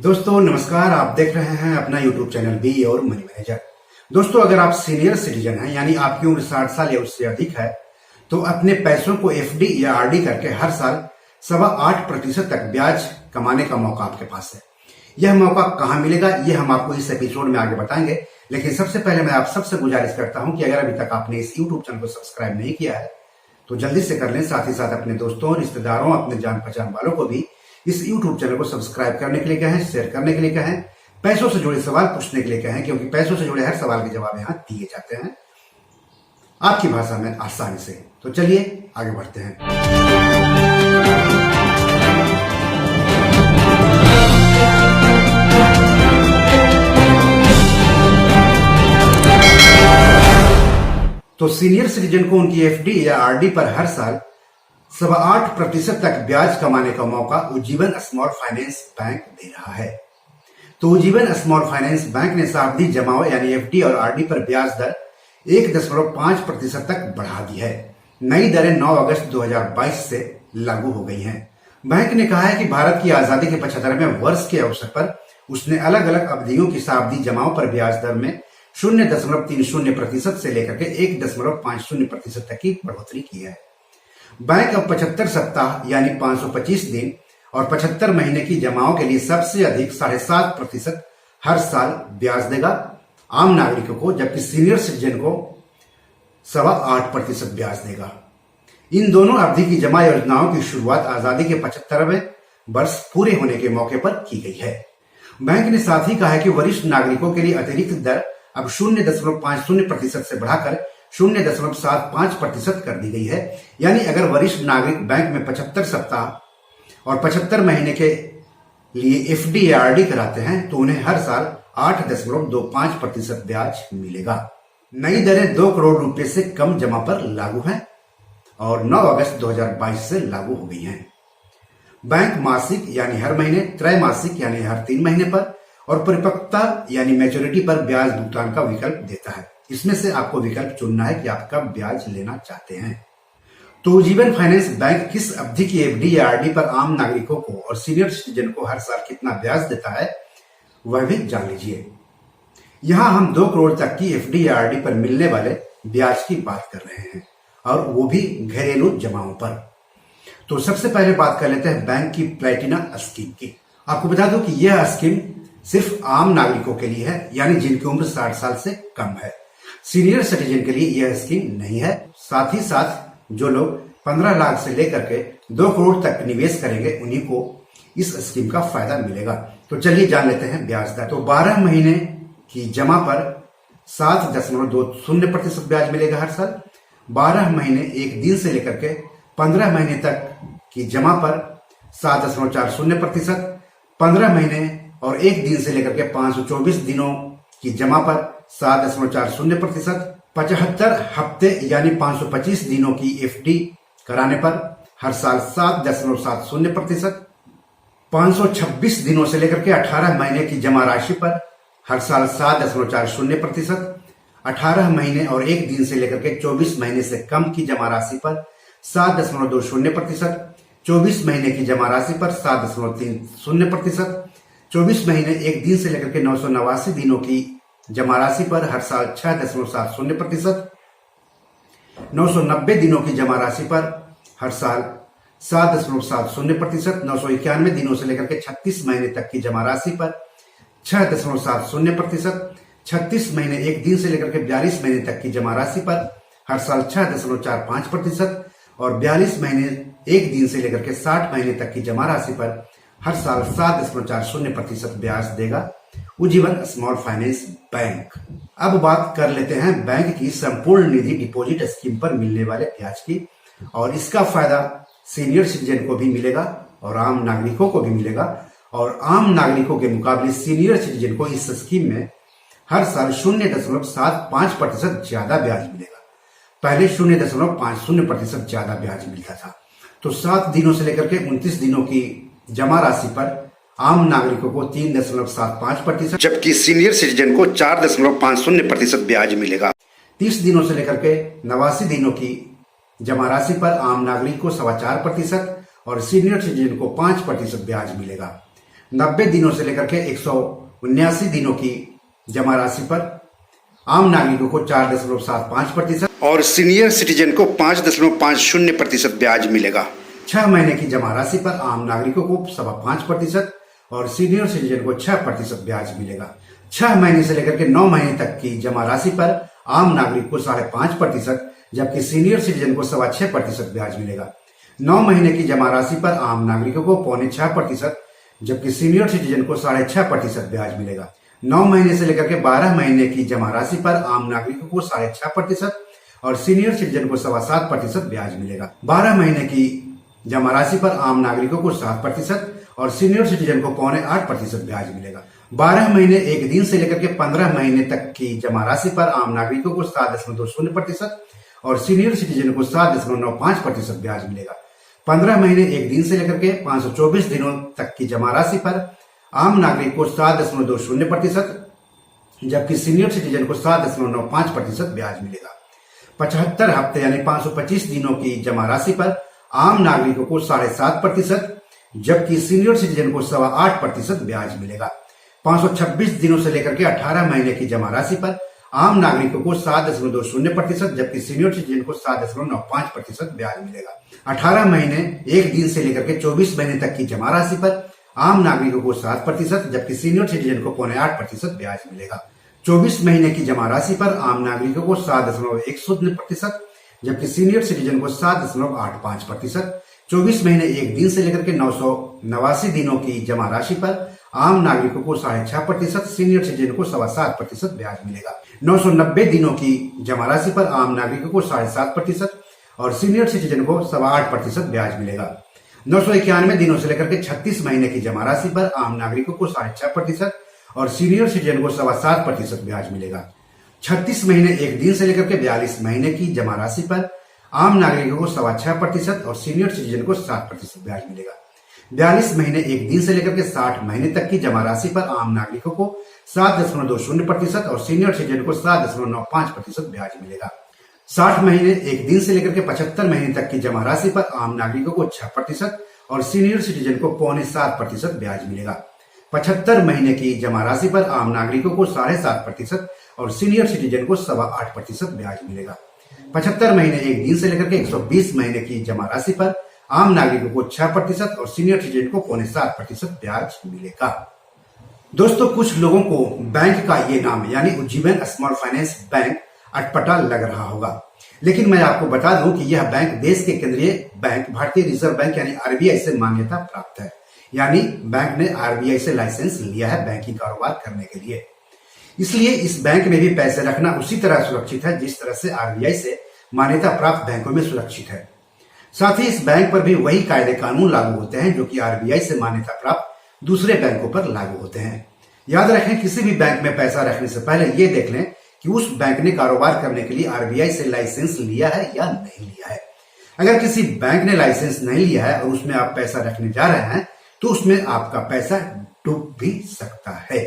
दोस्तों नमस्कार। आप देख रहे हैं अपना यूट्यूब चैनल बी और मनी मैनेजर। दोस्तों अगर आप सीनियर सिटीजन हैं यानी आपकी उम्र 60 साल या उससे अधिक है तो अपने पैसों को एफडी या आरडी करके हर साल 8.25% तक ब्याज कमाने का मौका आपके पास है। यह मौका कहाँ मिलेगा ये हम आपको इस एपिसोड में आगे बताएंगे, लेकिन सबसे पहले मैं आप सबसे गुजारिश करता हूं कि अगर अभी तक आपने इस यूट्यूब चैनल को सब्सक्राइब नहीं किया है तो जल्दी से कर लें। साथ ही साथ अपने दोस्तों, रिश्तेदारों, अपने जान पहचान वालों को भी इस YouTube चैनल को सब्सक्राइब करने के लिए कहें, शेयर करने के लिए कहें, पैसों से जुड़े सवाल पूछने के लिए कहें, क्योंकि पैसों से जुड़े हर सवाल के जवाब यहाँ दिए जाते हैं आपकी भाषा में आसानी से। तो चलिए आगे बढ़ते हैं। तो सीनियर सिटीजन को उनकी एफडी या आरडी पर हर साल 8.25% तक ब्याज कमाने का मौका उज्जीवन स्मॉल फाइनेंस बैंक दे रहा है। तो उज्जीवन स्मॉल फाइनेंस बैंक ने सावधि जमाओ यानी एफडी और आरडी पर ब्याज दर 1.5% तक बढ़ा दी है। नई दरें 9 अगस्त 2022 से लागू हो गई हैं। बैंक ने कहा है कि भारत की आजादी के 75वें वर्ष के अवसर पर उसने अलग अलग अवधियों की सावधि जमाओ पर ब्याज दर में 0.30% से लेकर के 1.50% तक की बढ़ोतरी की है। बैंक अब 75 सप्ताह यानी 525 दिन और 75 महीने की जमाओं के लिए सबसे अधिक 7.5% हर साल ब्याज देगा आम नागरिकों को, जबकि सीनियर सिटीजन को 8.25% ब्याज देगा। इन दोनों अवधि की जमा योजनाओं की शुरुआत आजादी के 75वें वर्ष पूरे होने के मौके पर की गई है। बैंक ने साथ ही कहा है कि वरिष्ठ नागरिकों के लिए अतिरिक्त दर अब 0.50% से बढ़ाकर 0.75% कर दी गई है। यानी अगर वरिष्ठ नागरिक बैंक में 75 सप्ताह और 75 महीने के लिए एफडी या आरडी कराते हैं तो उन्हें हर साल 8.25% ब्याज मिलेगा। नई दरें 2 करोड़ रुपए से कम जमा पर लागू हैं और 9 अगस्त 2022 से लागू हो गई हैं। बैंक मासिक यानी हर महीने, त्रैमासिक यानी हर 3 महीने पर और परिपक्वता यानी मैच्योरिटी पर ब्याज भुगतान का विकल्प देता है। इसमें से आपको विकल्प चुनना है कि आप कब ब्याज लेना चाहते हैं। तो उज्जीवन फाइनेंस बैंक किस अवधि की एफडी या आरडी पर आम नागरिकों को और सीनियर सिटीजन को हर साल कितना ब्याज देता है वह भी जान लीजिए। यहां हम 2 करोड़ तक की एफडी या आरडी पर मिलने वाले ब्याज की बात कर रहे हैं और वो भी घरेलू जमाओं पर। तो सबसे पहले बात कर लेते हैं बैंक की प्लैटिना स्कीम की। आपको बता दूं कि यह स्कीम सिर्फ आम नागरिकों के लिए है, यानी जिनकी उम्र 60 साल से कम है। सीनियर सिटीजन के लिए यह स्कीम नहीं है। साथ ही साथ जो लोग 15 लाख से लेकर के 2 करोड़ तक निवेश करेंगे उन्हीं को इस स्कीम का फायदा मिलेगा। तो चलिए जान लेते हैं ब्याज दर। तो 12 महीने की जमा पर 7.20% ब्याज मिलेगा हर साल। 12 महीने 1 दिन से लेकर के 15 महीने तक की जमा पर 7.40%। 15 महीने और 1 दिन से लेकर के 524 दिनों की जमा पर 7.40%। 75 हफ्ते यानी 525 दिनों की एफडी कराने पर हर साल 7.70%। 526 दिनों से लेकर के 18 महीने की जमा राशि पर हर साल 7.40%। 18 महीने और 1 दिन से लेकर के 24 महीने से कम की जमा राशि पर 7.20%। 24 महीने की जमा राशि पर 7.30%। 24 महीने 1 दिन से लेकर के 989 दिनों की जमा राशि पर हर साल 6.70%। 990 दिनों की जमा राशि पर हर साल 7.70%। 991 दिनों से लेकर के 36 महीने तक की जमा राशि पर 6.70%। 36 महीने 1 दिन से लेकर के 42 महीने तक की जमा राशि पर हर साल 6.45% और 42 महीने 1 दिन से लेकर के 60 महीने तक की जमा राशि पर हर साल 7.40% ब्याज देगा उज्जीवन स्मॉल फाइनेंस बैंक। अब बात कर लेते हैं बैंक की संपूर्ण निधि डिपॉजिट स्कीम पर मिलने वाले ब्याज की, और इसका फायदा सीनियर सिटीजन को भी मिलेगा और आम नागरिकों को भी मिलेगा। और आम नागरिकों के मुकाबले सीनियर सिटीजन को इस स्कीम में हर साल 0.75% ज्यादा ब्याज मिलेगा। पहले 0.50% ज्यादा ब्याज मिलता था। तो 7 दिनों से लेकर के 29 दिनों की जमा राशि पर आम नागरिकों को 3.75%, जबकि सीनियर सिटीजन को 4.50% ब्याज मिलेगा। 30 दिनों से लेकर के 89 दिनों की जमा राशि पर आम नागरिक को 4.25% और सीनियर सिटीजन को 5% ब्याज मिलेगा। 90 दिनों से लेकर के 179 दिनों की जमा राशि पर आम नागरिकों को 4.75% और सीनियर सिटीजन को 5.50% ब्याज मिलेगा। 6 महीने की जमा राशि पर आम नागरिकों को 5.25% और सीनियर सिटीजन को 6% ब्याज मिलेगा। 6 महीने से लेकर के 9 महीने तक की जमा राशि पर आम नागरिक को 5.5%, जबकि सीनियर सिटीजन को 6.25% ब्याज मिलेगा। 9 महीने की जमा राशि पर आम नागरिकों को 5.25%, जबकि सीनियर सिटीजन को 6.5% ब्याज मिलेगा। 9 महीने से लेकर के 12 महीने की जमा राशि पर आम नागरिकों को 6.5% और सीनियर सिटीजन को 7.25% ब्याज मिलेगा। 12 महीने की जमा राशि पर आम नागरिकों को 7% और सीनियर सिटीजन को 7.25% ब्याज मिलेगा। 12 महीने 1 दिन से लेकर के 15 महीने तक की जमा राशि पर आम नागरिकों को 7.20% और सीनियर सिटीजन को 7.95% ब्याज मिलेगा। 15 महीने 1 दिन से लेकर के 524 दिनों तक की जमा राशि पर आम नागरिक को 7.20%, जबकि सीनियर सिटीजन को 7.95% ब्याज मिलेगा। 75 हफ्ते यानी 525 दिनों की जमा राशि पर आम नागरिकों को 7.5%, जबकि सीनियर सिटीजन को 8.25% ब्याज मिलेगा। 526 दिनों से लेकर के 18 महीने की जमा राशि पर आम नागरिकों को 7.20%, जबकि सीनियर सिटीजन को 7.95% ब्याज मिलेगा। 18 महीने 1 दिन से लेकर के 24 महीने तक की जमा राशि पर आम नागरिकों को 7%, जबकि सीनियर सिटीजन को 8.5% ब्याज मिलेगा। 24 महीने की जमा राशि पर आम नागरिकों को 7.10%, जबकि सीनियर सिटीजन को 7.85%। 24 महीने 1 दिन से लेकर के 989 दिनों की जमा राशि पर आम नागरिकों को 6.5%, सीनियर सिटीजन को 7.25% ब्याज मिलेगा। 990 दिनों की जमा राशि पर आम नागरिकों को 7.5% और सीनियर सिटीजन को 8% ब्याज मिलेगा। 991 दिनों से लेकर के 36 महीने की जमा राशि पर आम नागरिकों को 6.5% और सीनियर सिटीजन को 7.25% ब्याज मिलेगा। 36 महीने 1 दिन से लेकर के 42 महीने की जमा राशि पर आम नागरिकों को 6.25% और सीनियर सिटीजन को 7% ब्याज मिलेगा। 42 महीने 1 दिन से लेकर के 60 महीने तक की जमा राशि पर आम नागरिकों को 7.20% और सीनियर सिटीजन को 7.95% ब्याज मिलेगा। 60 महीने 1 दिन से लेकर के 75 महीने तक की जमा राशि पर आम नागरिकों को 6% और सीनियर सिटीजन को 7.25% ब्याज मिलेगा। 75 महीने की जमा राशि पर आम नागरिकों को 7.5% और सीनियर सिटीजन को 8.25% ब्याज मिलेगा। 75 महीने 1 दिन से लेकर के 120 महीने की जमा राशि पर आम नागरिकों को 6% और सीनियर सिटीजन को 7.25% ब्याज मिलेगा। दोस्तों, कुछ लोगों को बैंक का ये नाम यानी उज्जीवन स्मॉल फाइनेंस बैंक अटपटा लग रहा होगा, लेकिन मैं आपको बता दूं कि यह बैंक देश के केंद्रीय बैंक भारतीय रिजर्व बैंक यानी आरबीआई से मान्यता प्राप्त है। यानी बैंक ने आरबीआई से लाइसेंस लिया है बैंकिंग कारोबार करने के लिए। इसलिए इस बैंक में भी पैसे रखना उसी तरह सुरक्षित है जिस तरह से आरबीआई से मान्यता प्राप्त बैंकों में सुरक्षित है। साथ ही इस बैंक पर भी वही कायदे कानून लागू होते हैं जो कि आरबीआई से मान्यता प्राप्त दूसरे बैंकों पर लागू होते हैं। याद रखें, किसी भी बैंक में पैसा रखने से पहले ये देख लें कि उस बैंक ने कारोबार करने के लिए आरबीआई से लाइसेंस लिया है या नहीं लिया है। अगर किसी बैंक ने लाइसेंस नहीं लिया है और उसमें आप पैसा रखने जा रहे हैं तो उसमें आपका पैसा डूब भी सकता है।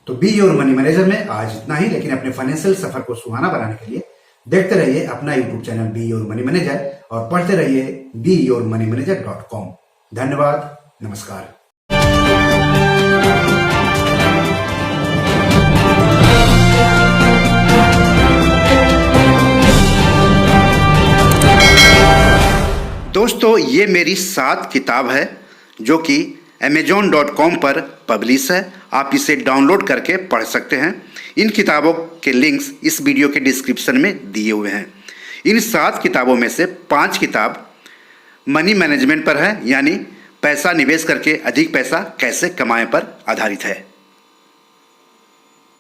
तो बी योर मनी मैनेजर में आज इतना ही, लेकिन अपने फाइनेंशियल सफर को सुहाना बनाने के लिए देखते रहिए अपना YouTube channel be your money manager और पढ़ते रहिए beyourmoneyManager.com। धन्यवाद, नमस्कार। दोस्तों, ये मेरी 7 किताब है जो कि Amazon.com पर पब्लिश है। आप इसे डाउनलोड करके पढ़ सकते हैं। इन किताबों के लिंक्स इस वीडियो के डिस्क्रिप्शन में दिए हुए हैं। इन 7 किताबों में से 5 किताब मनी मैनेजमेंट पर है, यानी पैसा निवेश करके अधिक पैसा कैसे कमाएं पर आधारित है।